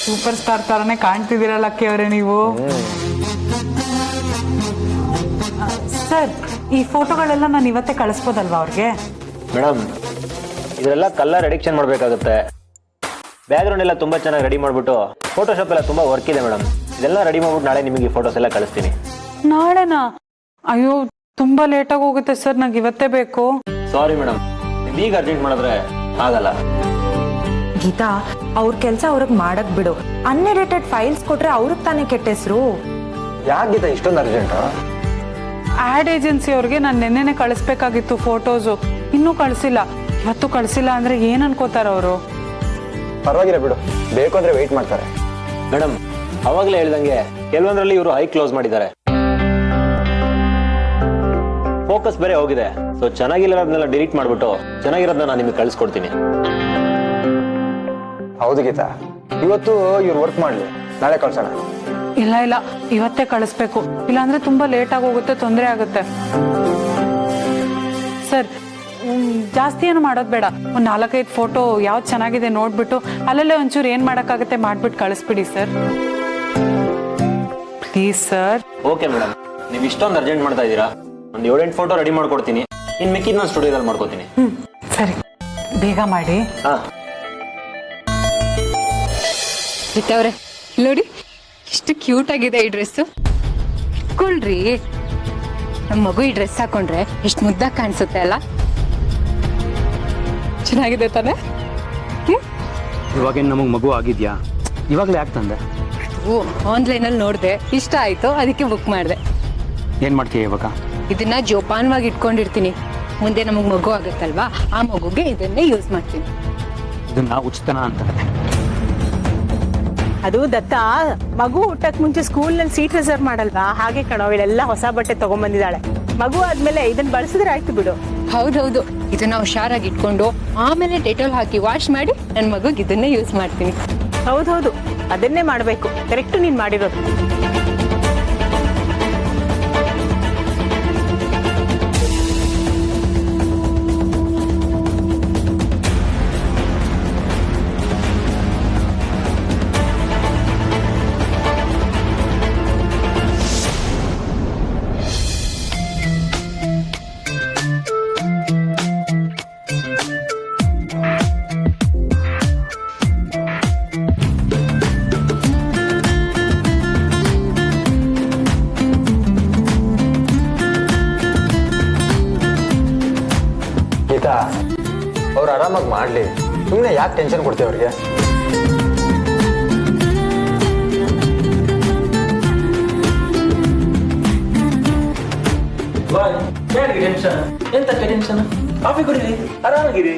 Super star ತರನೇ ಕಾಣ್ತಿದ್ದೀರಾ lucky ಅವರೇ ನೀವು. ಸರ್, ಈ ಫೋಟೋಗಳೆಲ್ಲ ನಾನು ಇವತ್ತೇ ಕಳಿಸ್ಬೋದಲ್ವಾ ಅವ್ರಿಗೆ? ಮೇಡಮ್, ಇದೆಲ್ಲ ಕಲರ್ ಎಡಿಕ್ಷನ್ ಮಾಡಬೇಕಾಗುತ್ತೆ. ಬ್ಯಾಕ್ಗ್ರೌಂಡ್ ಎಲ್ಲ ತುಂಬ ಚೆನ್ನಾಗಿ ರೆಡಿ ಮಾಡಿಬಿಟ್ಟು ಫೋಟೋಶಾಪ್ ಎಲ್ಲ ತುಂಬ ವರ್ಕ್ ಇದೆ ಮೇಡಮ್. ಇದೆಲ್ಲ ರೆಡಿ ಮಾಡ್ಬಿಟ್ಟು ನಾಳೆ ನಿಮಗೆ ಈ ಫೋಟೋಸ್ ಎಲ್ಲ ಕಳಿಸ್ತೀನಿ. ನಾಳೆನಾ? ಅಯ್ಯೋ, ತುಂಬಾ ಲೇಟಾಗಿ ಹೋಗುತ್ತೆ ಸರ್, ನಂಗೆ ಇವತ್ತೇ ಬೇಕು. ಸಾರಿ ಮೇಡಮ್, ಈಗ ಅರ್ಜೆಂಟ್ ಮಾಡಿದ್ರೆ ಆಗಲ್ಲ. ಗೀತಾ, ಅವ್ರ ಕೆಲಸ ಅವ್ರಿಗೆ ಮಾಡಕ್ ಬಿಡು. ಅನ್ಎಡಿಟೆಡ್ ಫೈಲ್ಸ್ ಕೊಟ್ರೆ ಅವ್ರಿಗೆ ತಾನೇ ಕೆಟ್ಟ ಹೆಸರು. ಯಾಕೆ ಗೀತಾ ಇಷ್ಟೊಂದು ಅರ್ಜೆಂಟ್? ಆಡ್ ಏಜೆನ್ಸಿ ಅವ್ರಿಗೆ ನಾನು ನೆನ್ನೆನೆ ಕಳಿಸ್ಬೇಕಾಗಿತ್ತು ಫೋಟೋಸು, ಇನ್ನೂ ಕಳಿಸಿಲ್ಲ. ಇವತ್ತು ಕಳಿಸಿಲ್ಲ ಅಂದ್ರೆ ಏನ್ ಅನ್ಕೋತಾರ ಅವರು? ಪರವಾಗಿಲ್ಲ ಬಿಡು, ಬೇಕು ಅಂದ್ರೆ ವೆಯ್ಟ್ ಮಾಡ್ತಾರೆ. ಮೇಡಮ್, ಅವಾಗಲೇ ಹೇಳ್ದಂಗೆ ಕೆಲವೊಂದರಲ್ಲಿ ಇವರು ಹೈ ಕ್ಲೋಸ್ ಮಾಡಿದ್ದಾರೆ. ಫೋಕಸ್ ಬೇರೆ ಹೋಗಿದೆ. ಸೊ ಚೆನ್ನಾಗಿರೋದನ್ನೆಲ್ಲ ಡಿಲೀಟ್ ಮಾಡ್ಬಿಟ್ಟು ಚೆನ್ನಾಗಿರೋದನ್ನ ನಾನು ನಿಮಗೆ ಕಳಿಸ್ಕೊಡ್ತೀನಿ. ಹೌದು ಗೀತಾ, ಇವತ್ತು ಇವ್ರು ವರ್ಕ್ ಮಾಡ್ಲಿ, ನಾಳೆ ಕಳ್ಸೋಣ. ಇಲ್ಲ ಇಲ್ಲ, ಇವತ್ತೇ ಕಳಿಸ್ಬೇಕು, ಇಲ್ಲಾಂದ್ರೆ ತುಂಬಾ ಲೇಟ್ ಆಗಿ ಹೋಗುತ್ತೆ, ತೊಂದರೆ ಆಗುತ್ತೆ. ಸರ್, ಜಾಸ್ತಿ ಏನು ಮಾಡೋದು ಬೇಡ. ಒಂದ್ 4-5 ಫೋಟೋ ಯಾವ್ದು ಚೆನ್ನಾಗಿದೆ ನೋಡ್ಬಿಟ್ಟು ಅಲ್ಲಲ್ಲೇ ಒಂಚೂರು ಏನ್ ಮಾಡಕ್ಕಾಗತ್ತೆ ಮಾಡ್ಬಿಟ್ಟು ಕಳಿಸ್ಬಿಡಿ sir, please sir. Okay madam, ನೀವು ಇಷ್ಟೊಂದು ಅರ್ಜೆಂಟ್ ಮಾಡ್ತಾ ಇದ್ದೀರಾ. ಒಂದು 7-8 ಫೋಟೋ ರೆಡಿ ಮಾಡ್ಕೊಡ್ತೀನಿ. ಇನ್ನು ಮಿಕ್ಕಿದ್ ನಾನು ಸ್ಟುಡಿಯೋದಲ್ಲಿ ಮಾಡ್ಕೋತೀನಿ. ಸರಿ, ಬೇಗ ಮಾಡಿ. ಹಾ ಗೀತಾವ್ರೆ, ನೋಡಿ ಎಷ್ಟು ಕ್ಯೂಟ್ ಆಗಿದೆ ಈ ಡ್ರೆಸ್ಸು. ಇಟ್ಕೊಳ್ರಿ, ನಮ್ಮ ಮಗು ಈ ಡ್ರೆಸ್ ಹಾಕೊಂಡ್ರೆ ಎಷ್ಟು ಮುದ್ದಾಗಿ ಕಾಣಿಸುತ್ತೆ ಅಲ್ಲ? ಚೆನ್ನಾಗಿದೆ ತಾನೆ? ಇವಾಗೇನು ನಮಗೆ ಮಗು ಆಗಿದ್ಯಾ? ಇವಾಗಲೇ ಯಾಕೆ ತಂದೆ? ಆನ್ಲೈನಲ್ಲಿ ನೋಡಿದೆ, ಇಷ್ಟ ಆಯ್ತು, ಅದಕ್ಕೆ ಬುಕ್ ಮಾಡಿದೆ. ಏನು ಮಾಡ್ತೀಯ ಇವಾಗ? ಇದನ್ನ ಜೋಪಾನವಾಗಿ ಇಟ್ಕೊಂಡಿರ್ತೀನಿ. ಮುಂದೆ ನಮಗೆ ಮಗು ಆಗುತ್ತಲ್ವಾ, ಆ ಮಗುಗೆ ಇದನ್ನೇ ಯೂಸ್ ಮಾಡ್ತೀನಿ. ಇದನ್ನ ಉಚಿತನ ಅಂತಾರೆ. ಅದು ದತ್ತ, ಮಗು ಹುಟ್ಟಕ್ ಮುಂಚೆ ಸ್ಕೂಲ್ ನಲ್ಲಿ ಸೀಟ್ ರಿಸರ್ವ್ ಮಾಡಲ್ವಾ, ಹಾಗೆ ಕಣೋ ಇಳೆಲ್ಲ ಹೊಸ ಬಟ್ಟೆ ತಗೊಂಡ್ಬಂದಿದ್ದಾಳೆ. ಮಗು ಆದ್ಮೇಲೆ ಇದನ್ನ ಬಳಸಿದ್ರೆ ಆಯ್ತು ಬಿಡು. ಹೌದೌದು, ಇದನ್ನ ಹುಷಾರಾಗಿ ಇಟ್ಕೊಂಡು ಆಮೇಲೆ ಡೆಟಾಲ್ ಹಾಕಿ ವಾಶ್ ಮಾಡಿ ನನ್ನ ಮಗುಗೆ ಇದನ್ನೇ ಯೂಸ್ ಮಾಡ್ತೀನಿ. ಹೌದೌದು, ಅದನ್ನೇ ಮಾಡ್ಬೇಕು. ಕರೆಕ್ಟ್ ನೀನ್ ಮಾಡಿರೋದು. ಗೀತಾ, ಅವ್ರು ಆರಾಮಾಗಿ ಮಾಡ್ಲಿ, ಸುಮ್ಮನೆ ಯಾಕೆ ಟೆನ್ಷನ್ ಕೊಡ್ತೀವಿ ಅವ್ರಿಗೆ? ಎಂತ ಟೆನ್ಷನ್? ಕಾಫಿ ಕುಡೀರಿ, ಆರಾಮಾಗಿರಿ.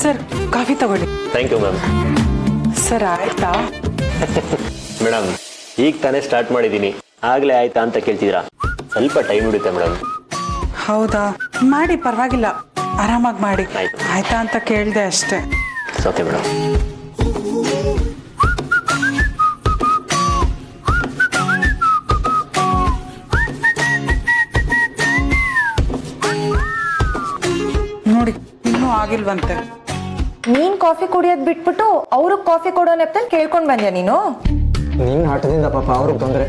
ಸರ್, ಕಾಫಿ ತಗೊಳ್ಳಿ. Thank you ma'am. ಸರ್, ಆಯ್ತಾ? ಮೇಡಮ್, ಈಗ ತಾನೇ ಸ್ಟಾರ್ಟ್ ಮಾಡಿದ್ದೀನಿ, ಆಗಲೇ ಆಯ್ತಾ ಅಂತ ಕೇಳ್ತಿದ್ದೀರಾ? ಸ್ವಲ್ಪ ಟೈಮ್ ಹಿಡಿಯುತ್ತೆ ಮೇಡಮ್. ಹೌದಾ? ಮಾಡಿ, ಪರವಾಗಿಲ್ಲ, ಆರಾಮಾಗಿ ಮಾಡಿ. ಆಯ್ತು. ಆಯ್ತಾ ಅಂತ ಕೇಳಿದೆ ಅಷ್ಟೇ. Okay madam. ನೋಡಿ, ಇನ್ನೂ ಆಗಿಲ್ವಂತೆ. ನೀನ್ ಕಾಫಿ ಕುಡಿಯೋದ್ ಬಿಟ್ಬಿಟ್ಟು ಅವ್ರಿಗೆ ಕಾಫಿ ಕೊಡೋ ನೆಪದಲ್ಲಿ ಕೇಳ್ಕೊಂಡ್ ಬಂದ್ಯಾ ನೀನು? ನಿನ್ನ ಆಟದಿಂದ ಪಾಪ ಅವ್ರಿಗೆ ತೊಂದರೆ.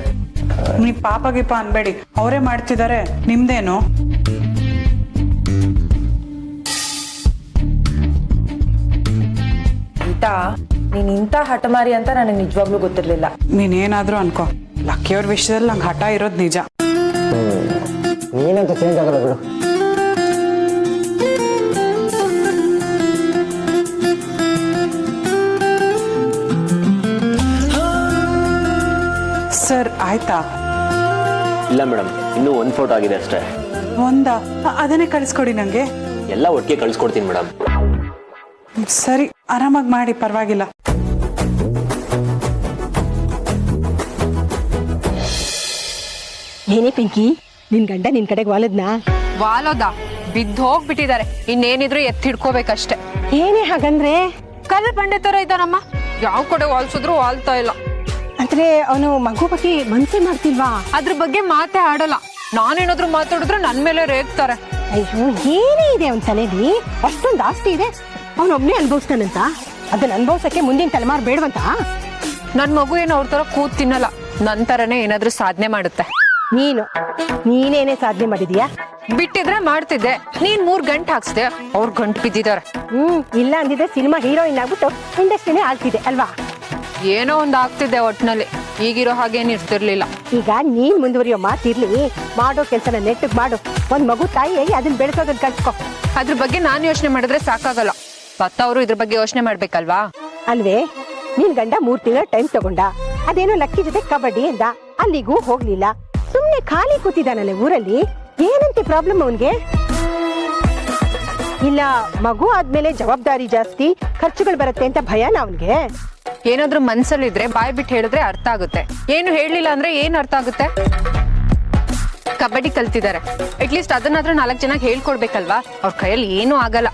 ನೀ ಪಾಪ ಗೀಪ ಅನ್ಬೇಡಿ, ಅವರೇ ಮಾಡ್ತಿದ್ದಾರೆ, ನಿಮ್ದೇನು? ಗೀತಾ, ನೀನ್ ಇಂಥ ಹಠಮಾರಿ ಅಂತ ನನಗೆ ನಿಜವಾಗ್ಲೂ ಗೊತ್ತಿರ್ಲಿಲ್ಲ. ನೀನೇನಾದ್ರೂ ಅನ್ಕೋ, ಲಕ್ಕಿಯವ್ರ ವಿಷಯದಲ್ಲಿ ನಂಗೆ ಹಠ ಇರೋದು ನಿಜ. ನೀನಂತ ಚೇಂಜ್ ಆಗಲ್ಲ ಬಿಡು. ಸರ್, ಆಯ್ತಾ? ಇಲ್ಲ ಮೇಡಮ್, ಇನ್ನೂ ಒಂದು ಫೋಟೋ ಆಗಿದೆ ಅಷ್ಟೇ. ಒಂದಾ? ಅದನ್ನೇ ಕಳಿಸ್ಕೊಡಿ ನಂಗೆ. ಎಲ್ಲ ಒಟ್ಟಿಗೆ ಕಳಿಸ್ಕೊಡ್ತೀನಿ ಮೇಡಮ್. ಸರಿ, ಆರಾಮಾಗಿ ಮಾಡಿ, ಪರವಾಗಿಲ್ಲ. ಏನೇ ಪಿಂಕಿ, ನಿನ್ ಗಂಡ ನಿನ್ ಕಡೆಗೆ ವಾಲದ್ನಾ? ವಾಲೋದ ಬಿದ್ದು ಹೋಗ್ಬಿಟ್ಟಿದ್ದಾರೆ, ಇನ್ನೇನಿದ್ರು ಎತ್ತಿಡ್ಕೋಬೇಕಷ್ಟೆ. ಏನೇ ಹಾಗಂದ್ರೆ? ಕಲ್ ಬಂಡೆ ತರ ಇದ್ದಾನಮ್ಮ, ಯಾವ ಕಡೆ ವಾಲ್ಸಿದ್ರು ವಾಲ್ತಾ ಇಲ್ಲ. ಅಂದ್ರೆ ಅವನು ಮಗು ಬಗ್ಗೆ ಮನ್ಸೇ ಮಾಡ್ತಿಲ್ವಾ? ಅದ್ರ ಬಗ್ಗೆ ಮಾತೇ ಆಡಲ್ಲ. ನಾನೇನಾದ್ರೂ ಮಾತಾಡಿದ್ರೆ ನನ್ ಮೇಲೆ ರೇಗ್ತಾರೆ. ಅಯ್ಯೋ ಏನೇ ಇದೆ ಅವನ ತಲೆಯಲ್ಲಿ ಅಷ್ಟೊಂದು ಆಸ್ತಿ ಇದೆ ಅವನೊಬ್ನೇ ಅನುಭವಿಸ್ತಾನಂತ ಅದನ್ನ ಅನುಭವಿಸಕ್ಕೆ ಮುಂದಿನ ತಲೆಮಾರು ಬೇಡವಂತ. ನನ್ ಮಗು ಏನು ಅವ್ರ ತರ ಕೂತ್ ತಿನ್ನಲ್ಲ, ನನ್ ತರನೇ ಏನಾದ್ರೂ ಸಾಧನೆ ಮಾಡುತ್ತೆ. ನೀನೇನೇ ಸಾಧನೆ ಮಾಡಿದೀಯಾ? ಬಿಟ್ಟಿದ್ರೆ ಮಾಡ್ತಿದ್ದೆ, ನೀನ್ 3 ಗಂಟೆ ಹಾಕ್ಸ್ದೆ, ಅವ್ರ ಗಂಟು ಬಿದ್ದಿದಾರೆ. ಇಲ್ಲ ಅಂದಿದ್ರೆ ಸಿನಿಮಾ ಹೀರೋಯಿನ್ ಆಗ್ಬಿಟ್ಟು ಇಂಡಸ್ಟ್ರಿನೇ ಆಳ್ತಿದೆ ಅಲ್ವಾ? ಏನೋ ಒಂದ್ ಆಗ್ತಿದ್ದೆ ಒಟ್ನಲ್ಲಿ, ಈಗಿರೋ ಹಾಗೇನ್ ಇರ್ತಿರ್ಲಿಲ್ಲ. ಈಗ ನೀನ್ ಮುಂದುವರಿಯೋ ಮಾತಿರ್ಲಿ, ಮಾಡೋ ಕೆಲ್ಸನ ನೆಟ್ಟಗ್ ಮಾಡು. ಒಂದ್ ಮಗು ತಾಯಿಯಾಗಿ ಅದನ್ನ ಬೆಳೆಸೋದನ್ನ ಕಲ್ತ್ಕೊ. ಅದ್ರ ಬಗ್ಗೆ ನಾನ್ ಯೋಚನೆ ಮಾಡಿದ್ರೆ ಸಾಕಾಗಲ್ಲ, ಅವರು ಇದ್ರ ಬಗ್ಗೆ ಯೋಚನೆ ಮಾಡ್ಬೇಕಲ್ವಾ? ಅಲ್ವೇ, ನಿನ್ ಗಂಡ 3 ತಿಂಗಳ ಟೈಮ್ ತಗೊಂಡ, ಅದೇನೋ ಲಕ್ಕಿ ಜೊತೆ ಕಬಡ್ಡಿ ಅಂದ, ಅಲ್ಲಿಗೂ ಹೋಗ್ಲಿಲ್ಲ. ಸುಮ್ನೆ ಖಾಲಿ ಕೂತಿದ್ದಾನಲ್ಲ ಊರಲ್ಲಿ, ಏನಂತೆ ಪ್ರಾಬ್ಲಮ್ ಅವನ್ಗೆ? ಇಲ್ಲ ಮಗು ಆದ್ಮೇಲೆ ಜವಾಬ್ದಾರಿ ಜಾಸ್ತಿ, ಖರ್ಚುಗಳು ಬರುತ್ತೆ ಅಂತ ಭಯನ ಅವನ್ಗೆ? ಏನಾದ್ರೂ ಮನ್ಸಲ್ಲಿದ್ರೆ ಬಾಯ್ ಬಿಟ್ಟು ಹೇಳಿದ್ರೆ ಅರ್ಥ ಆಗುತ್ತೆ, ಏನು ಹೇಳಲಿಲ್ಲ ಅಂದ್ರೆ ಏನ್ ಅರ್ಥ ಆಗುತ್ತೆ? ಕಬಡ್ಡಿ ಕಲ್ತಿದ್ದಾರೆ, ಅಟ್ಲೀಸ್ಟ್ ಅದನ್ನಾದ್ರೂ 4 ಜನಕ್ಕೆ ಹೇಳ್ಕೊಡ್ಬೇಕಲ್ವಾ? ಅವ್ರ ಕೈಯಲ್ಲಿ ಏನೂ ಆಗಲ್ಲ.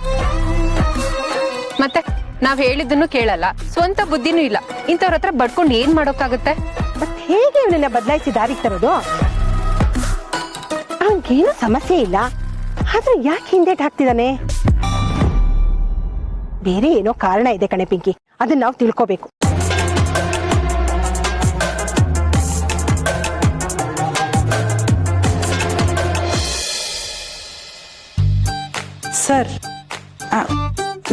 ಮತ್ತೆ ನಾವ್ ಹೇಳಿದ್ದನ್ನು ಕೇಳಲ್ಲ, ಸ್ವಂತ ಬುದ್ಧಿನೂ ಇಲ್ಲ, ಇಂಥವ್ರ ಹತ್ರ ಬಡ್ಕೊಂಡು ಏನ್ ಮಾಡೋಕ್ಕಾಗುತ್ತೆ? ಮತ್ ಹೇಗೆ ಇವನನ್ನ ಬದಲಾಯಿಸಿ ದಾರಿಗೆ ತರೋದು? ಅವನ್ಗೇನು ಸಮಸ್ಯೆ ಇಲ್ಲ, ಆದ್ರೆ ಯಾಕೆ ಹಿಂದೇಟ್ ಹಾಕ್ತಿದ್ದಾನೆ? ಬೇರೆ ಏನೋ ಕಾರಣ ಇದೆ ಕಣೆ ಪಿಂಕಿ, ಅದನ್ನ ನಾವು ತಿಳ್ಕೋಬೇಕು. ಸರ್,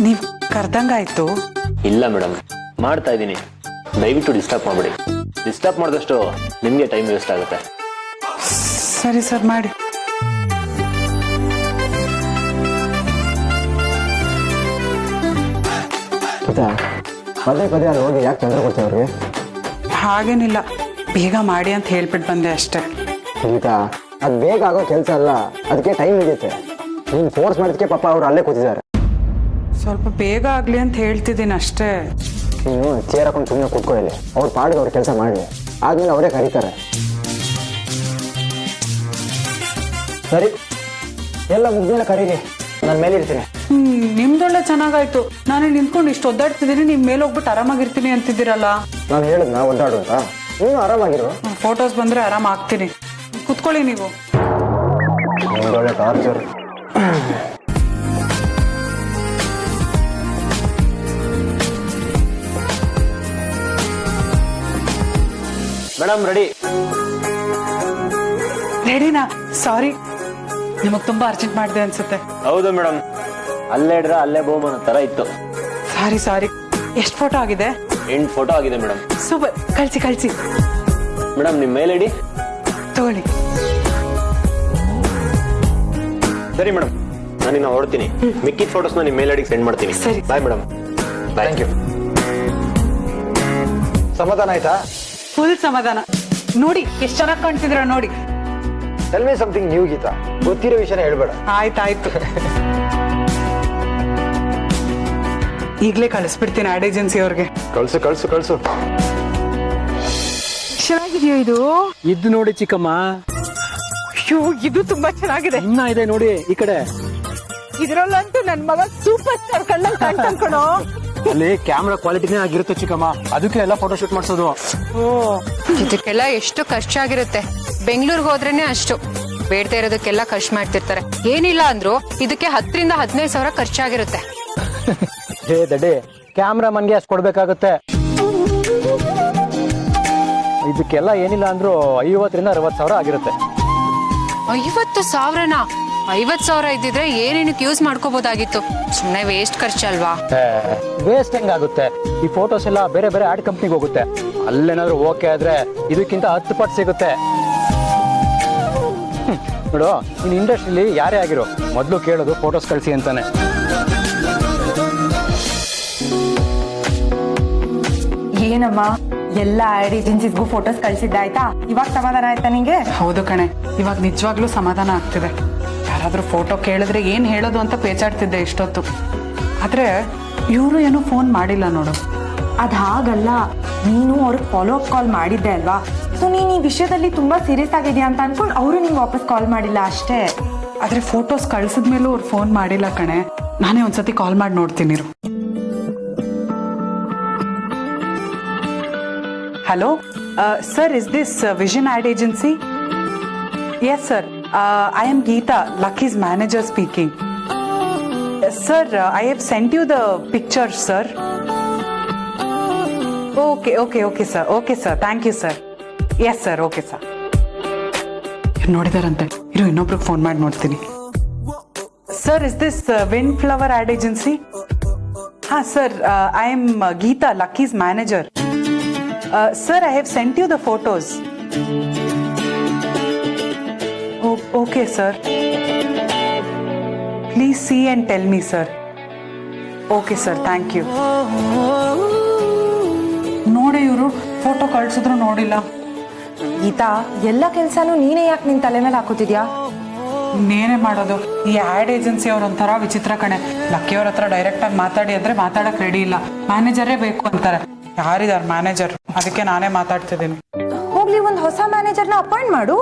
ನೀವು ಕರ್ದಂಗಾಯ್ತು. ಇಲ್ಲ ಮೇಡಮ್, ಮಾಡ್ತಾ ಇದ್ದೀನಿ, ದಯವಿಟ್ಟು ಡಿಸ್ಟರ್ಬ್ ಮಾಡಬೇಡಿ. ಡಿಸ್ಟರ್ಬ್ ಮಾಡಿದಷ್ಟು ನಿಮಗೆ ಟೈಮ್ ವೇಸ್ಟ್ ಆಗುತ್ತೆ. ಸರಿ ಸರ್, ಮಾಡಿ. ಪದೇ ಪದೇ ಅಲ್ಲಿ ಹೋಗಿ ಯಾಕೆ ತೊಂದರೆ ಕೊಡ್ತೀವಿ ಅವ್ರಿಗೆ? ಹಾಗೇನಿಲ್ಲ, ಬೇಗ ಮಾಡಿ ಅಂತ ಹೇಳ್ಬಿಟ್ಟು ಬಂದೆ ಅಷ್ಟೇ. ಗೀತಾ, ಅದು ಬೇಗ ಆಗೋ ಕೆಲಸ ಅಲ್ಲ, ಅದಕ್ಕೆ ಟೈಮ್ ಹಿಡಿಯುತ್ತೆ. ನೀನು ಫೋರ್ಸ್ ಮಾಡಿದಕ್ಕೆ ಪಾಪ ಅವ್ರು ಅಲ್ಲೇ ಕೂತಿದ್ದಾರೆ. ಸ್ವಲ್ಪ ಬೇಗ ಆಗ್ಲಿ ಅಂತ ಹೇಳ್ತಿದ್ದೀನಿ ಅಷ್ಟೇ. ನೀನು ಚೇರ್ ಹಾಕೊಂಡು ಸುಮ್ಮನೆ ಕೂತ್ಕೊಳ್ಳಿ, ಅವ್ರ ಪಾಡಿಗೆ ಅವ್ರ ಕೆಲಸ ಮಾಡಲಿ, ಆದ್ಮೇಲೆ ಅವರೇ ಕರೀತಾರೆ. ಸರಿ, ಎಲ್ಲ ಮುಗ್ದ್ಮೇಲೆ ಕರೀರಿ, ನಾನು ಮೇಲೆ ಇರ್ತೀನಿ. ನಿಮ್ದೊಳ್ಳೆ ಚೆನ್ನಾಗಾಯ್ತು. ನಾನೇ ನಿಂತ್ಕೊಂಡು ಇಷ್ಟು ಒದ್ದಾಡ್ತಿದ್ದೀನಿ, ನಿಮ್ ಮೇಲೆ ಹೋಗ್ಬಿಟ್ಟು ಆರಾಮಾಗಿರ್ತೀನಿ ಅಂತಿದ್ದೀರಲ್ಲ. ನಾನು ಹೇಳಿದ್ನ ಒದ್ದಾಡು ಅಂತ? ನೀನು ಆರಾಮಾಗಿರು. ಫೋಟೋಸ್ ಬಂದ್ರೆ ಆರಾಮ ಆಗ್ತೀನಿ. ಕುತ್ಕೊಳ್ಳಿ ನೀವು. ನಿಮ್ದೊಳ್ಳೆ ಟಾರ್ಚರ್. Madam ready? ರೆಡಿನಾ? ಸಾರಿ, ನಿಮಗ್ ತುಂಬಾ ಅರ್ಜೆಂಟ್ ಮಾಡಿದೆ ಅನ್ಸುತ್ತೆ. ಹೌದು ಮೇಡಮ್, ಅಲ್ಲೇ ಇಡ್ರ ಅಲ್ಲೇ ಬಹುಮಾನ ತರ ಇತ್ತು. ಸಾರಿ. ಎಷ್ಟು ಫೋಟೋ ಆಗಿದೆ? 8 ಫೋಟೋ ಆಗಿದೆ ಮೇಡಮ್. ಸೂಪರ್, ಕಳ್ಸಿ. ಮೇಡಮ್ ನಿಮ್ಮ ಮೇಲ್ ಐಡಿ ತಗೊಳ್ಳಿ. ಸರಿ ಮೇಡಮ್, ನಾನು ಇನ್ನು ಹೊರಡ್ತೀನಿ. ಮಿಕ್ಕಿದ ಫೋಟೋಸ್ನ ನಿಮ್ಮ ಮೇಲ್ ಐಡಿಗೆ ಸೆಂಡ್ ಮಾಡ್ತೀನಿ. ಸರಿ. Bye madam. Thank you. ಸಮಾಧಾನ ಆಯ್ತಾ? ಫುಲ್ ಸಮಾಧಾನ. ನೋಡಿ ಎಷ್ಟು ಚೆನ್ನಾಗಿ ಕಾಣ್ತಿದ್ರ ನೋಡಿ. Tell me something new Geeta, ಗೊತ್ತಿರೋ ವಿಷಯನ ಹೇಳ್ಬೇಡ. ಆಯ್ತು. ಈಗಲೇ ಕಳಿಸ್ಬಿಡ್ತೀನಿ ಆಡ್ ಏಜೆನ್ಸಿ ಅವ್ರಿಗೆ. ಕಳ್ಸು. ಚೆನ್ನಾಗಿದೆಯೋ ಇದು? ಇದ್ದು ನೋಡಿ ಚಿಕ್ಕಮ್ಮ. ಅಯ್ಯೋ, ಇದು ತುಂಬಾ ಚೆನ್ನಾಗಿದೆ. ಇನ್ನ ಇದೆ ನೋಡಿ ಈ ಕಡೆ. ಇದ್ರಲ್ಲಂತೂ ನನ್ ಮಗ ಸೂಪರ್ ಸ್ಟಾರ್ ಕಣ್ಣಲ್ಲಿ ಕಾಣ್ತಾನ್ ಕಣೋ. ಅಲ್ಲಿ ಕ್ಯಾಮ್ರಾ ಕ್ವಾಲಿಟಿನೇ ಆಗಿರುತ್ತೆ ಚಿಕ್ಕಮ್ಮ, ಅದಕ್ಕೆ ಎಲ್ಲ ಫೋಟೋ ಶೂಟ್ ಮಾಡಿಸೋದು. ಇದಕ್ಕೆಲ್ಲ ಎಷ್ಟು ಖರ್ಚಾಗಿರುತ್ತೆ. ಬೆಂಗಳೂರಿಗೆ ಹೋದ್ರೇನೆ ಅಷ್ಟು, ಬೇಡದೇ ಇರೋದಕ್ಕೆಲ್ಲ ಖರ್ಚು ಮಾಡ್ತಿರ್ತಾರೆ. ಏನಿಲ್ಲ ಅಂದ್ರು ಇದಕ್ಕೆ 10 ರಿಂದ 15 ಸಾವಿರ ಖರ್ಚಾಗಿರುತ್ತೆ. ಹೇ ದಡ್ಡಿ, ಕ್ಯಾಮ್ರಾಮನ್ಗೆ ಅಷ್ಟು ಕೊಡ್ಬೇಕಾಗುತ್ತೆ. ಇದಕ್ಕೆಲ್ಲ ಏನಿಲ್ಲ ಅಂದ್ರೂ 50 ರಿಂದ 60 ಸಾವಿರ ಆಗಿರುತ್ತೆ. 50 ಸಾವಿರನಾ? 50 ಸಾವಿರ ಇದ್ದಿದ್ರೆ ಏನೇನಕ್ಕೆ ಯೂಸ್ ಮಾಡ್ಕೋಬಹುದಾಗಿತ್ತು. ಸುಮ್ಮನೆ ವೇಸ್ಟ್ ಖರ್ಚಲ್ವಾ? ವೇಸ್ಟ್ ಹೆಂಗಾಗುತ್ತೆ? ಈ ಫೋಟೋಸ್ ಎಲ್ಲ ಬೇರೆ ಬೇರೆ ಆಡ್ ಕಂಪ್ನಿಗೆ ಹೋಗುತ್ತೆ. ಅಲ್ಲೇನಾದ್ರೂ ಓಕೆ ಆದ್ರೆ ಇದಕ್ಕಿಂತ 10 ಪಟ್ಟು ಸಿಗುತ್ತೆ. ನೋಡು, ಇನ್ ಇಂಡಸ್ಟ್ರಿಲಿ ಯಾರೇ ಆಗಿರೋ ಮೊದಲು ಕೇಳೋದು ಫೋಟೋಸ್ ಕಳಿಸಿ ಅಂತಾನೆ. ಏನಮ್ಮ, ಎಲ್ಲ ಆಡ್ ಏಜೆನ್ಸಿಸ್ಗೂ ಫೋಟೋಸ್ ಕಳ್ಸಿದ್ದಾಯ್ತಾ? ಇವಾಗ ಸಮಾಧಾನ ಆಯ್ತಾ ನಿಂಗೆ? ಹೌದು ಕಣೆ, ಇವಾಗ ನಿಜವಾಗ್ಲೂ ಸಮಾಧಾನ ಆಗ್ತಿದೆ. ಯಾರಾದ್ರೂ ಫೋಟೋ ಕೇಳಿದ್ರೆ ಏನ್ ಹೇಳೋದು ಅಂತ ಪೇಚಾಡ್ತಿದ್ದೆ ಇಷ್ಟೊತ್ತು. ಆದ್ರೆ ಇವರು ಏನೋ ಫೋನ್ ಮಾಡಿಲ್ಲ ನೋಡು. ಅದ್ ಹಾಗಲ್ಲ, ನೀನು ಅವ್ರಿಗೆ ಫಾಲೋ ಅಪ್ ಕಾಲ್ ಮಾಡಿದ್ದೆ ಅಲ್ವಾ? ಸೊ ನೀನ್ ಈ ವಿಷಯದಲ್ಲಿ ತುಂಬಾ ಸೀರಿಯಸ್ ಆಗಿದ್ಯಾ ಅಂತ ಅನ್ಕೊಂಡು ಅವರು ನಿಂಗೆ ವಾಪಸ್ ಕಾಲ್ ಮಾಡಿಲ್ಲ ಅಷ್ಟೇ. ಆದ್ರೆ ಫೋಟೋಸ್ ಕಳ್ಸಿದ್ಮೇಲೂ ಅವ್ರು ಫೋನ್ ಮಾಡಿಲ್ಲ ಕಣೆ. ನಾನೇ ಒಂದ್ಸತಿ ಕಾಲ್ ಮಾಡಿ ನೋಡ್ತೀನಿ. Hello sir, is this vision ad agency? Yes sir, I am Geeta, Lucky's manager speaking. Sir, I have sent you the picture, sir. Okay, sir. Okay, sir. Thank you, sir. Yes, sir. Okay, sir. ನೋಡಿದಾರಂತೆ ಇರು ಇನ್ನೊಬ್ರಿಗೆ phone ಮಾಡಿ ನೋಡ್ತೀನಿ. Sir, is this wind flower ad agency? ಹಾ sir, I am Geetha, Lucky's manager. Sir, I have sent you the photos. Okay sir, please see and tell me sir. Okay sir, thank you. ನೋಡಿ, ಇವರು photo ಕಳ್ಸಿದ್ರು ನೋಡಿಲ್ಲ. ಗೀತಾ, ಎಲ್ಲ ಕೆಲ್ಸನೂ ನೀನೇ ಯಾಕೆ ನಿನ್ ತಲೆ ಮೇಲೆ ಹಾಕೋತಿದ್ಯಾ? ಇನ್ನೇನೇ ಮಾಡೋದು, ಈ ಆಡ್ ಏಜೆನ್ಸಿ ಅವ್ರ ಒಂಥರ ವಿಚಿತ್ರ ಕಣೆ. ಲಕ್ಕಿ ಅವ್ರ ಹತ್ರ ಡೈರೆಕ್ಟ್ ಆಗಿ ಮಾತಾಡಿ ಅಂದ್ರೆ ಮಾತಾಡಕ್ ರೆಡಿ ಇಲ್ಲ, ಮ್ಯಾನೇಜರೇ ಬೇಕು ಅಂತಾರೆ. ಯಾರಿದಾರ ಮ್ಯಾನೇಜರ್? ಅದಕ್ಕೆ ನಾನೇ ಮಾತಾಡ್ತಿದ್ದೀನಿ. ಹೋಗ್ಲಿ, ಒಂದ್ ಹೊಸ ಮ್ಯಾನೇಜರ್ನ ಅಪಾಯಿಂಟ್ ಮಾಡು.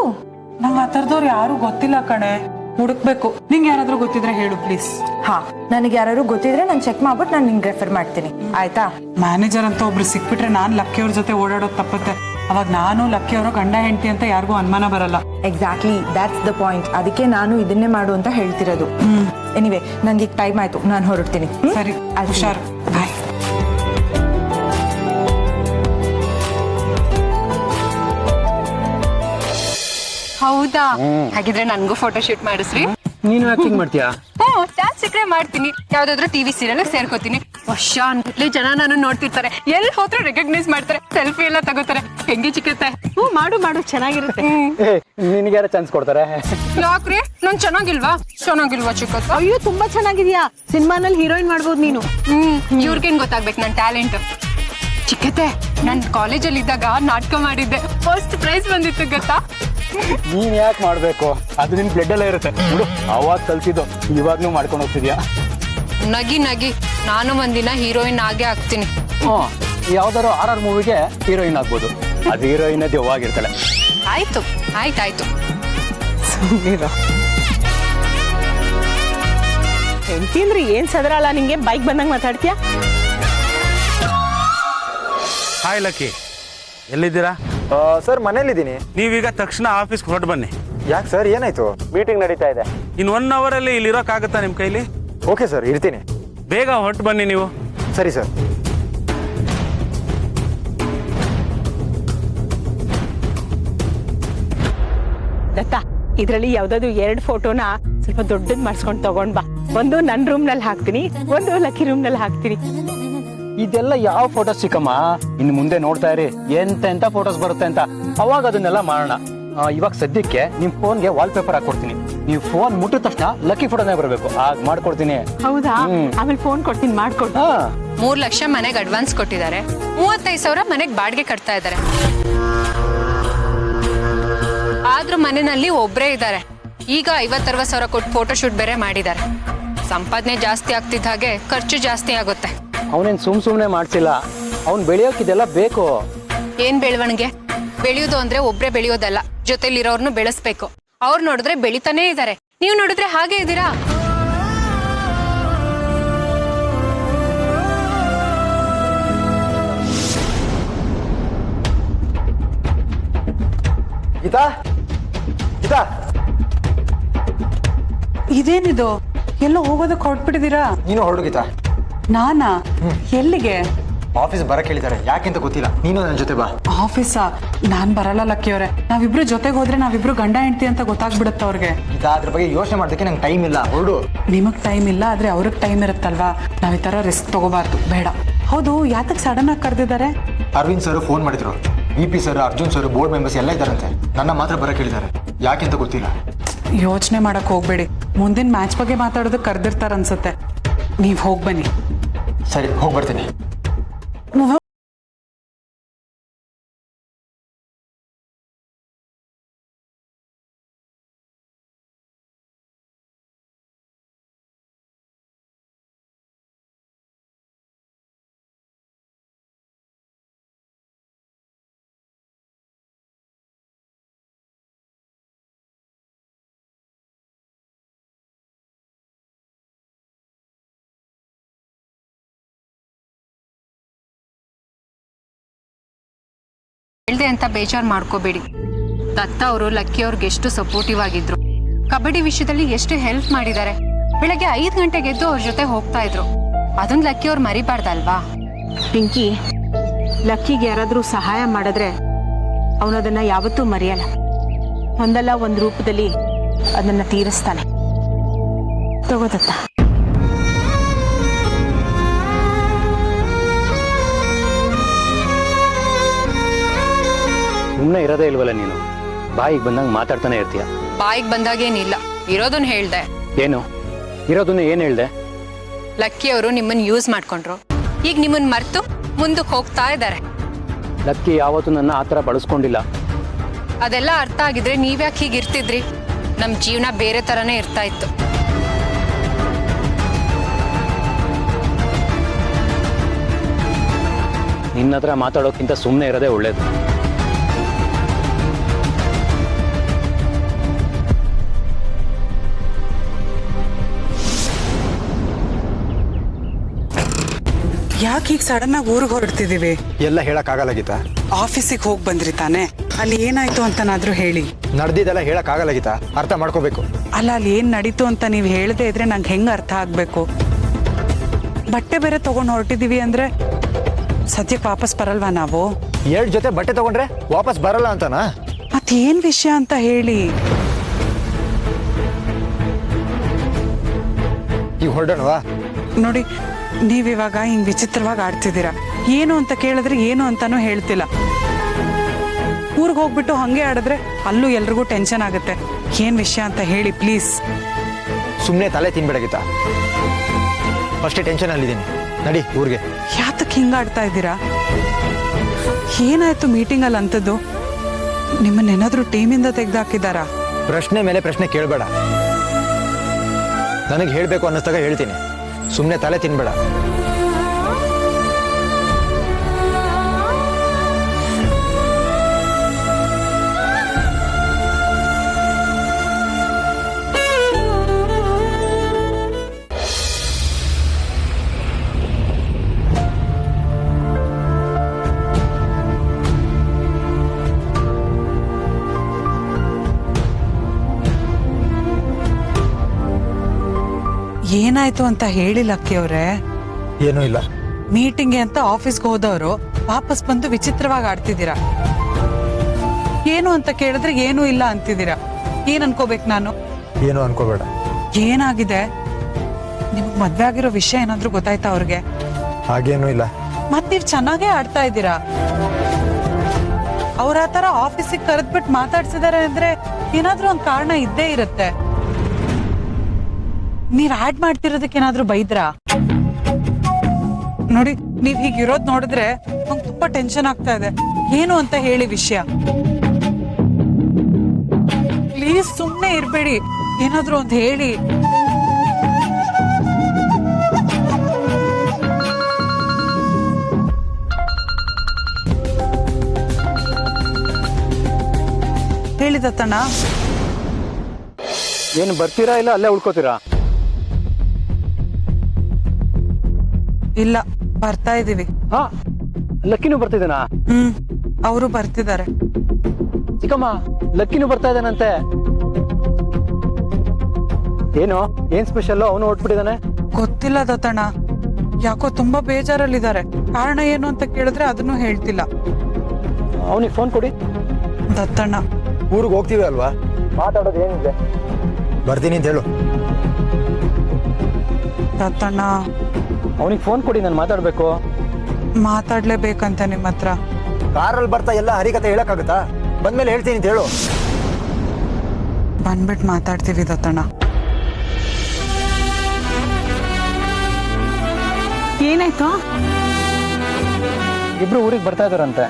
ನಂಗೆ ಆ ಥರದವ್ರು ಯಾರು ಗೊತ್ತಿಲ್ಲ ಕಣೆ, ಹುಡುಕ್ಬೇಕು. ನಿಂಗೆ ಯಾರಾದ್ರೂ ಗೊತ್ತಿದ್ರೆ ಹೇಳು ಪ್ಲೀಸ್. ಹಾ, ನನಗೆ ಯಾರು ಗೊತ್ತಿದ್ರೆ ನಾನು ಚೆಕ್ ಮಾಡ್ಬಿಟ್ಟು ನಾನು ನಿಂಗೆ ರೆಫರ್ ಮಾಡ್ತೀನಿ, ಆಯ್ತಾ? ಮ್ಯಾನೇಜರ್ ಅಂತ ಒಬ್ರು ಸಿಕ್ಬಿಟ್ರೆ ನಾನು ಲಕ್ಕಿ ಅವ್ರ ಜೊತೆ ಓಡಾಡೋದು ತಪ್ಪುತ್ತೆ. ಅವಾಗ ನಾನು ಲಕ್ಕಿ ಅವರು ಗಂಡ ಹೆಂಡತಿ ಅಂತ ಯಾರಿಗೂ ಅನುಮಾನ ಬರಲ್ಲ. Exactly, that's the point. ಅದಕ್ಕೆ ನಾನು ಇದನ್ನೇ ಮಾಡು ಅಂತ ಹೇಳ್ತಿರೋದು. ಎನಿವೆ, ನಂಗೆ ಈಗ ಟೈಮ್ ಆಯ್ತು, ನಾನು ಹೊರಡ್ತೀನಿ. ಸರಿ, ಹುಷಾರು, ಬಾಯ್. ಹೌದಾ? ಹಾಗಿದ್ರೆ ನನ್ಗೂ ಫೋಟೋ ಶೂಟ್ ಮಾಡಿಸ್ರಿ. ನೀನು ಆಕ್ಟಿಂಗ್ ಮಾಡ್ತೀಯಾ? ಚಾನ್ಸ್ ಸಿಕ್ಕರೆ ಮಾಡ್ತೀನಿ. ಯಾವ್ದಾದ್ರು ಟಿವಿ ಸೀರಿಯಲ್ ಸೇರ್ಕೋತೀನಿ. ವರ್ಷ ಅನ್ಬಿಟ್ಲೆ ಜನ ನಾನು ನೋಡ್ತಿರ್ತಾರೆ, ಎಲ್ಲಿ ಹೋದ್ರೆ ರೆಕಗ್ನೈಸ್ ಮಾಡ್ತಾರೆ, ಸೆಲ್ಫಿ ಎಲ್ಲ ತಗೋತಾರೆ. ಹೆಂಗೆ ಚಿಕ್ಕತ್ತೆ? ಮಾಡು ಚೆನ್ನಾಗಿರುತ್ತೆ. ನಿನಗೆ ಯಾರು ಚಾನ್ಸ್ ಕೊಡ್ತಾರೆ? ಯಾಕ್ರಿ, ನಾನ್ ಚೆನ್ನಾಗಿಲ್ವಾ ಚಿಕ್ಕತ್ತ? ಅಯ್ಯೋ, ತುಂಬಾ ಚೆನ್ನಾಗಿದ್ಯಾ. ಸಿನಿಮಾನಲ್ಲಿ ಹೀರೋಯಿನ್ ಮಾಡ್ಬೋದು ನೀನು. ಇವ್ರಿಗೇನ್ ಗೊತ್ತಾಗ್ಬೇಕು ನನ್ ಟ್ಯಾಲೆಂಟ್. ಚಿಕ್ಕತ್ತೆ, ನಾನ್ ಕಾಲೇಜಲ್ಲಿ ಇದ್ದಾಗ ನಾಟಕ ಮಾಡಿದ್ದೆ, ಫಸ್ಟ್ ಪ್ರೈಸ್ ಬಂದಿತ್ತು ಗೊತ್ತಾ? ನೀನ್ ಯಾಕೆ ಮಾಡ್ಬೇಕು? ಅದು ನಿನ್ ಬ್ಲಡ್ ಅಲ್ಲೇ ಇರುತ್ತೆ ಬಿಡು. ಅವಾಗ ಕಲ್ತಿದ್ದು ಇವಾಗ್ಲೂ ಮಾಡ್ಕೊಂಡು ಹೋಗ್ತಿದ್ಯಾ? ನಗಿ ನಾನು ಒಂದಿನ ಹೀರೋಯಿನ್ ಆಗೇ ಆಗ್ತೀನಿ. ಯಾವ್ದಾರು RR ಮೂವಿಗೆ ಹೀರೋಯಿನ್ ಆಗ್ಬೋದು. ಅದು ಹೀರೋಯಿನ್ ದೆವ್ವಾಗಿರ್ತಾಳೆ. ಆಯ್ತು. ಹೆಂಡತಿ ಅಂದ್ರೆ ಏನ್ ಸದರಲ್ಲ, ನಿಂಗೆ ಬೈಕ್ ಬಂದಂಗ್ ಮಾತಾಡ್ತೀಯಾ? ಹಾಯ್ ಲಕ್ಕಿ, ಎಲ್ಲಿದ್ದೀರಾ? ಸರ್, ಮನೇಲಿದ್ದೀನಿ. ನೀವೀಗ ತಕ್ಷಣ ಆಫೀಸ್ಗೆ ಹೊರಟು ಬನ್ನಿ. ಯಾಕೆ ಸರ್, ಏನಾಯ್ತು? ಮೀಟಿಂಗ್ ನಡೀತಾ ಇದೆ. ಇನ್ 1 ಅವರಲ್ಲಿ ಇಲ್ಲಿ ಇರೋಕ್ಕಾಗತ್ತಾ ನಿಮ್ಮ ಕೈಲಿ? ಓಕೆ ಸರ್, ಇರ್ತೀನಿ. ಬೇಗ ಹೊರಟು ಬನ್ನಿ ನೀವು. ಸರಿ ಸರ್. ದತ್ತ, ಇದ್ರಲ್ಲಿ ಯಾವ್ದಾದ್ರು 2 ಫೋಟೋನ ಸ್ವಲ್ಪ ದೊಡ್ಡದ್ ಮಾಡ್ಸ್ಕೊಂಡು ತಗೊಂಡ್ ಬಾ. ಒಂದು ನನ್ನ ರೂಮ್ ನಲ್ಲಿ ಹಾಕ್ತೀನಿ, ಒಂದು ಲಕ್ಕಿ ರೂಮ್ ನಲ್ಲಿ ಹಾಕ್ತೀನಿ. ಇದೆಲ್ಲ ಯಾವ ಫೋಟೋಸ್ ಚಿಕ್ಕಮ್ಮ? ಇನ್ನು ಮುಂದೆ ನೋಡ್ತಾ ಇರಿ ಎಂತ ಫೋಟೋಸ್ ಬರುತ್ತೆ ಅಂತ. ಅವಾಗ ಅದನ್ನೆಲ್ಲ ಮಾಡೋಣ. ಇವಾಗ ಸದ್ಯಕ್ಕೆ ನಿಮ್ ಫೋನ್ಗೆ ವಾಲ್ ಪೇಪರ್ ಹಾಕೊಡ್ತೀನಿ. ನೀವು ಫೋನ್ ಮುಟ್ಟಿದ ತಕ್ಷಣ ಲಕ್ಕಿ ಫೋಟೋನೇ ಬರಬೇಕು, ಆಗ ಮಾಡ್ಕೊಡ್ತೀನಿ. ಹೌದಾ? ಆಮೇಲೆ ಫೋನ್ ಕೊಡ್ತೀನಿ, ಮಾಡ್ಕೊಡ್ತೀನಿ. 3 ಲಕ್ಷ ಮನೆಗೆ ಅಡ್ವಾನ್ಸ್ ಕೊಟ್ಟಿದ್ದಾರೆ, 35,000 ಮನೆಗೆ ಬಾಡಿಗೆ ಕಟ್ತಾ ಇದ್ದಾರೆ. ಆದ್ರೂ ಮನೆಯಲ್ಲಿ ಒಬ್ರೇ ಇದ್ದಾರೆ. ಈಗ 50-60 ಕೊಟ್ಟು ಫೋಟೋ ಶೂಟ್ ಬೇರೆ ಮಾಡಿದ್ದಾರೆ. ಸಂಪಾದನೆ ಜಾಸ್ತಿ ಆಗ್ತಿದ್ದ ಹಾಗೆ ಖರ್ಚು ಜಾಸ್ತಿ ಆಗುತ್ತೆ. ಅವನೇನ್ ಸುಮ್ನೆ ಮಾಡ್ಸಿಲ್ಲ, ಅವ್ನ್ ಬೆಳೆಯೋಕ್ ಇದೆಲ್ಲ ಬೇಕು. ಏನ್ ಬೆಳವಣಿಗೆ? ಬೆಳೆಯೋದು ಅಂದ್ರೆ ಒಬ್ರೇ ಬೆಳೆಯೋದಲ್ಲ, ಜೊತೆಲಿರೋರ್ನು ಬೆಳೆಸ್ಬೇಕು. ಅವ್ರು ನೋಡಿದ್ರೆ ಬೆಳಿತಾನೇ ಇದ್ದಾರೆ, ನೀವು ನೋಡಿದ್ರೆ ಹಾಗೆ ಇದ್ದೀರಾ. ಗೀತಾ, ಗೀತಾ, ಇದೇನಿದು? ಎಲ್ಲೋ ಹೋಗೋದಕ್ಕೆ ಹೊರಟ್ಬಿಟ್ಟಿದ್ದೀರಾ? ನೀನು ಹೊರಡು ಗೀತಾ. ನಾನಾ? ಎಲ್ಲಿಗೆ? ಆಫೀಸ್ ಬರಕ್ಕೆ ಹೇಳಿದ್ದಾರೆ, ಯಾಕೆಂತ ಗೊತ್ತಿಲ್ಲ. ನೀನು ನನ್ನ ಜೊತೆ ಬಾ. ಆಫೀಸಾ? ನಾನ್ ಬರಲ್ಲ ಲಕ್ಕಿ ಅವರೇ. ನಾವಿಬ್ರು ಜೊತೆಗೆ ಹೋದ್ರೆ ನಾವಿಬ್ರು ಗಂಡ ಹೆಂಡತಿ ಅಂತ ಗೊತ್ತಾಗ್ಬಿಡುತ್ತೆ ಅವ್ರಿಗೆ. ಗೀತಾ, ಅದ್ರ ಬಗ್ಗೆ ಯೋಚನೆ ಮಾಡೋದಕ್ಕೆ ನಂಗೆ ಟೈಮ್ ಇಲ್ಲ, ಹೊರಡು. ನಿಮಗ್ ಟೈಮ್ ಇಲ್ಲ, ಆದ್ರೆ ಅವ್ರಿಗೆ ಟೈಮ್ ಇರುತ್ತಲ್ವಾ? ನಾವ್ ಈ ತರ ರಿಸ್ಕ್ ತಗೋಬಾರ್ದು, ಬೇಡ. ಹೌದು, ಯಾತಕ್ ಸಡನ್ ಆಗಿ ಕರೆದಿದ್ದಾರೆ? ಅರವಿಂದ್ ಸರ್ ಫೋನ್ ಮಾಡಿದ್ರು. VP sir, Arjun sir, board members ಎಲ್ಲ ಇದ್ದಾರಂತೆ. ನನ್ನ ಮಾತ್ರ ಬರಕ್ಕೆ ಹೇಳಿದ್ದಾರೆ, ಯಾಕೆಂತ ಗೊತ್ತಿಲ್ಲ. ಯೋಚನೆ ಮಾಡಕ್ ಹೋಗ್ಬೇಡಿ, ಮುಂದಿನ ಮ್ಯಾಚ್ ಬಗ್ಗೆ ಮಾತಾಡೋದಕ್ಕೆ ಕರೆದಿರ್ತಾರ ಅನ್ಸುತ್ತೆ. ನೀವ್ ಹೋಗ್ ಬನ್ನಿ. ಸರಿ, ಹೋಗಿ ಬರ್ತೀನಿ. ಹೇಳ್ದೆ ಅಂತ ಬೇಜಾರು ಮಾಡ್ಕೋಬೇಡಿ. ದತ್ತ ಅವರು ಲಕ್ಕಿ ಅವ್ರಿಗೆ ಎಷ್ಟು ಸಪೋರ್ಟಿವ್ ಆಗಿದ್ರು. ಕಬಡ್ಡಿ ವಿಷಯದಲ್ಲಿ ಎಷ್ಟು ಹೆಲ್ಪ್ ಮಾಡಿದ್ದಾರೆ. ಬೆಳಗ್ಗೆ 5 ಗಂಟೆಗೆ ಎದ್ದು ಅವ್ರ ಜೊತೆ ಹೋಗ್ತಾ ಇದ್ರು. ಅದನ್ನ ಲಕ್ಕಿ ಅವ್ರು ಮರಿಬಾರ್ದಲ್ವಾ? ಪಿಂಕಿ, ಲಕ್ಕಿಗೆ ಯಾರಾದ್ರೂ ಸಹಾಯ ಮಾಡಿದ್ರೆ ಅವನದನ್ನ ಯಾವತ್ತೂ ಮರೆಯಲ್ಲ. ಒಂದಲ್ಲ ಒಂದು ರೂಪದಲ್ಲಿ ಅದನ್ನ ತೀರಿಸ್ತಾನೆ. ತಗೋದತ್ತ. ಸುಮ್ಮನೆ ಇರೋದೇ ಇಲ್ವಲ್ಲ ನೀನು, ಬಾಯಿಗೆ ಬಂದಂಗೆ ಮಾತಾಡ್ತಾನೆ ಇರ್ತೀಯ. ಬಾಯಿಗೆ ಬಂದಾಗೇನಿಲ್ಲ, ಇರೋದನ್ನ ಹೇಳ್ದೆ. ಏನು ಇರೋದನ್ನ ಏನ್ ಹೇಳ್ದೆ? ಲಕ್ಕಿ ಅವರು ನಿಮ್ಮನ್ನ ಯೂಸ್ ಮಾಡ್ಕೊಂಡ್ರು, ಈಗ ನಿಮ್ಮನ್ನ ಮರ್ತು ಮುಂದಕ್ಕೆ ಹೋಗ್ತಾ ಇದ್ದಾರೆ. ಲಕ್ಕಿ ಯಾವತ್ತೂ ನನ್ನ ಆ ಥರ ಬಳಸ್ಕೊಂಡಿಲ್ಲ. ಅದೆಲ್ಲ ಅರ್ಥ ಆಗಿದ್ರೆ ನೀವ್ಯಾಕೆ ಹೀಗೆ ಇರ್ತಿದ್ರಿ? ನಮ್ ಜೀವನ ಬೇರೆ ತರನೇ ಇರ್ತಾ ಇತ್ತು. ನಿನ್ನ ಹತ್ರ ಮಾತಾಡೋಕ್ಕಿಂತ ಸುಮ್ಮನೆ ಇರೋದೇ ಒಳ್ಳೇದು. ಯಾಕೆ ಈಗ ಸಡನ್ ಆಗಿ ಊರಿಗೆ ಹೊರಡ್ತಿದೀವಿ? ಎಲ್ಲ ಹೇಳಕ್ಕಾಗಲ್ಲ ಗೀತಾ. ಆಫೀಸಿಗೆ ಹೋಗಿ ಬಂದ್ರಿ ತಾನೆ, ಅಲ್ಲಿ ಏನಾಯ್ತು ಅಂತನಾದ್ರೂ ಹೇಳಿ. ನಡೆದಿದ್ದೆಲ್ಲ ಹೇಳಕ್ಕಾಗಲ್ಲ ಗೀತಾ, ಅರ್ಥ ಮಾಡ್ಕೋಬೇಕು. ಅಲ್ಲ, ಅಲ್ಲಿ ಏನ್ ನಡೀತು ಅಂತ ನೀವು ಹೇಳದೆ ಇದ್ರೆ ನಂಗೆ ಹೆಂಗ್ ಅರ್ಥ ಆಗ್ಬೇಕು? ಬಟ್ಟೆ ಬೇರೆ ತಗೊಂಡ್ ಹೊರಟಿದೀವಿ ಅಂದ್ರೆ ಸದ್ಯಕ್ಕೆ ವಾಪಸ್ ಬರಲ್ವಾ ನಾವು? 2 ಜೊತೆ ಬಟ್ಟೆ ತಗೊಂಡ್ರೆ ವಾಪಸ್ ಬರಲ್ಲ ಅಂತನಾ? ಮತ್ತೇನ್ ವಿಷಯ ಅಂತ ಹೇಳಿ. ಈಗ ಹೊರಡೋಣವಾ? ನೋಡಿ, ನೀವಿವಾಗ ಹಿಂಗ್ ವಿಚಿತ್ರವಾಗಿ ಆಡ್ತಿದ್ದೀರಾ. ಏನು ಅಂತ ಕೇಳಿದ್ರೆ ಏನು ಅಂತಾನೂ ಹೇಳ್ತಿಲ್ಲ. ಊರಿಗೆ ಹೋಗ್ಬಿಟ್ಟು ಹಂಗೆ ಆಡಿದ್ರೆ ಅಲ್ಲೂ ಎಲ್ರಿಗೂ ಟೆನ್ಷನ್ ಆಗುತ್ತೆ. ಏನ್ ವಿಷಯ ಅಂತ ಹೇಳಿ ಪ್ಲೀಸ್. ಸುಮ್ಮನೆ ತಲೆ ತಿನ್ಬೇಡ ಗೀತಾ, ಅಷ್ಟೇ ಟೆನ್ಷನ್ ಅಲ್ಲಿದ್ದೀನಿ. ನಡಿ ಊರಿಗೆ. ಯಾತಕ್ಕೆ ಹಿಂಗ ಆಡ್ತಾ ಇದ್ದೀರಾ? ಏನಾಯ್ತು ಮೀಟಿಂಗ್ ಅಲ್ಲಿ ಅಂತದ್ದು? ನಿಮ್ಮನ್ನೇನಾದ್ರೂ ಟೀಮಿಂದ ತೆಗ್ದಾಕಿದಾರಾ? ಪ್ರಶ್ನೆ ಮೇಲೆ ಪ್ರಶ್ನೆ ಕೇಳಬೇಡ. ನನಗೆ ಹೇಳ್ಬೇಕು ಅನ್ನಿಸ್ದಾಗ ಹೇಳ್ತೀನಿ, ಸುಮ್ಮನೆ ತಲೆ ತಿನ್ಬೇಡ. ಏನಾಯ್ತು ಅಂತ ಹೇಳಿ ಲಕ್ಕಿ ಅವ್ರೆ. ಏನೂ ಇಲ್ಲ. ಮೀಟಿಂಗ್ಗೆ ಅಂತ ಆಫೀಸ್ಗೆ ಹೋದವರು ವಾಪಸ್ ಬಂದು ವಿಚಿತ್ರವಾಗಿ ಆಡ್ತಿದ್ದೀರಾ. ಏನು ಅಂತ ಕೇಳಿದ್ರೆ ಏನೂ ಇಲ್ಲ ಅಂತಿದ್ದೀರಾ. ಏನ್ ಅನ್ಕೋಬೇಕು ನಾನು? ಏನು ಅನ್ಕೋಬೇಡ. ಏನಾಗಿದೆ? ನಿಮ್ಗೆ ಮದ್ವೆ ಆಗಿರೋ ವಿಷಯ ಏನಾದ್ರೂ ಗೊತ್ತಾಯ್ತಾ ಅವ್ರಿಗೆ? ಹಾಗೇನೂ ಇಲ್ಲ. ಮತ್ ನೀವ್ ಚೆನ್ನಾಗೇ ಆಡ್ತಾ ಇದ್ದೀರಾ. ಅವ್ರ ಆ ತರ ಆಫೀಸಿಗೆ ಕರೆದ್ಬಿಟ್ಟು ಮಾತಾಡ್ಸಿದಾರೆ ಅಂದ್ರೆ ಏನಾದ್ರೂ ಒಂದ್ ಕಾರಣ ಇದ್ದೇ ಇರುತ್ತೆ. ನೀವ್ ಆಡ್ ಮಾಡ್ತಿರೋದಕ್ಕೆ ಏನಾದ್ರೂ ಬೈದ್ರಾ? ನೋಡಿ, ನೀವ್ ಹೀಗಿರೋದ್ ನೋಡಿದ್ರೆ ನಂಗೆ ತುಂಬಾ ಟೆನ್ಷನ್ ಆಗ್ತಾ ಇದೆ. ಏನು ಅಂತ ಹೇಳಿ ವಿಷಯ. ಪ್ಲೀಸ್ ಸುಮ್ನೆ ಇರ್ಬೇಡಿ, ಏನಾದ್ರೂ ಒಂದ್ ಹೇಳಿ. ಹೇಳಿದತ್ತಣ್ಣ. ಏನು ಬರ್ತೀರಾ ಇಲ್ಲ ಅಲ್ಲೇ ಉಳ್ಕೋತೀರಾ? ಇಲ್ಲ, ಬರ್ತಾ ಇದೀವಿ. ಹಾ, ಲಕ್ಕಿನೂ ಬರ್ತಿದ್ದಾನಾ? ಅವರು ಬರ್ತಿದ್ದಾರೆ. ಚಿಕ್ಕಮ್ಮ, ಲಕ್ಕಿನೂ ಬರ್ತಾ ಇದ್ದಾನಂತೆ. ಏನು ಏನ್ ಸ್ಪೆಷಲ್? ಅವನು ಹೊಟ್ಬಿಟ್ಟಿದ್ದಾನೆ. ಗೊತ್ತಿಲ್ಲ ದತ್ತಣ್ಣ, ಯಾಕೋ ತುಂಬಾ ಬೇಜಾರಲ್ಲಿದ್ದಾರೆ. ಕಾರಣ ಏನು ಅಂತ ಕೇಳಿದ್ರೆ ಅದನ್ನು ಹೇಳ್ತಿಲ್ಲ. ಅವನಿಗೆ ಫೋನ್ ಕೊಡಿ. ದತ್ತಣ್ಣ, ಊರಿಗೆ ಹೋಗ್ತೀವಿ ಅಲ್ವಾ? ಮಾತಾಡೋದು ಏನಿದೆ? ಬರ್ತೀನಿ ಅಂತ ಹೇಳು. ದತ್ತಣ್ಣ, ಅವನಿಗೆ ಫೋನ್ ಕೊಡಿ, ನಾನು ಮಾತಾಡ್ಬೇಕು. ಮಾತಾಡ್ಲೇಬೇಕಂತ ನಿಮ್ಮ ಹತ್ರ. ಕಾರಲ್ಲಿ ಬರ್ತಾ ಎಲ್ಲ ಹರಿಕತೆ ಹೇಳಕ್ಕಾಗತ್ತಾ? ಬಂದ್ಮೇಲೆ ಹೇಳ್ತೀನಿ ಅಂತ ಹೇಳು. ಬಂದ್ಬಿಟ್ಟು ಮಾತಾಡ್ತೀವಿ ದತ್ತಣ್ಣ. ಏನಾಯ್ತು? ಇಬ್ರು ಊರಿಗೆ ಬರ್ತಾ ಇದಾರಂತೆ.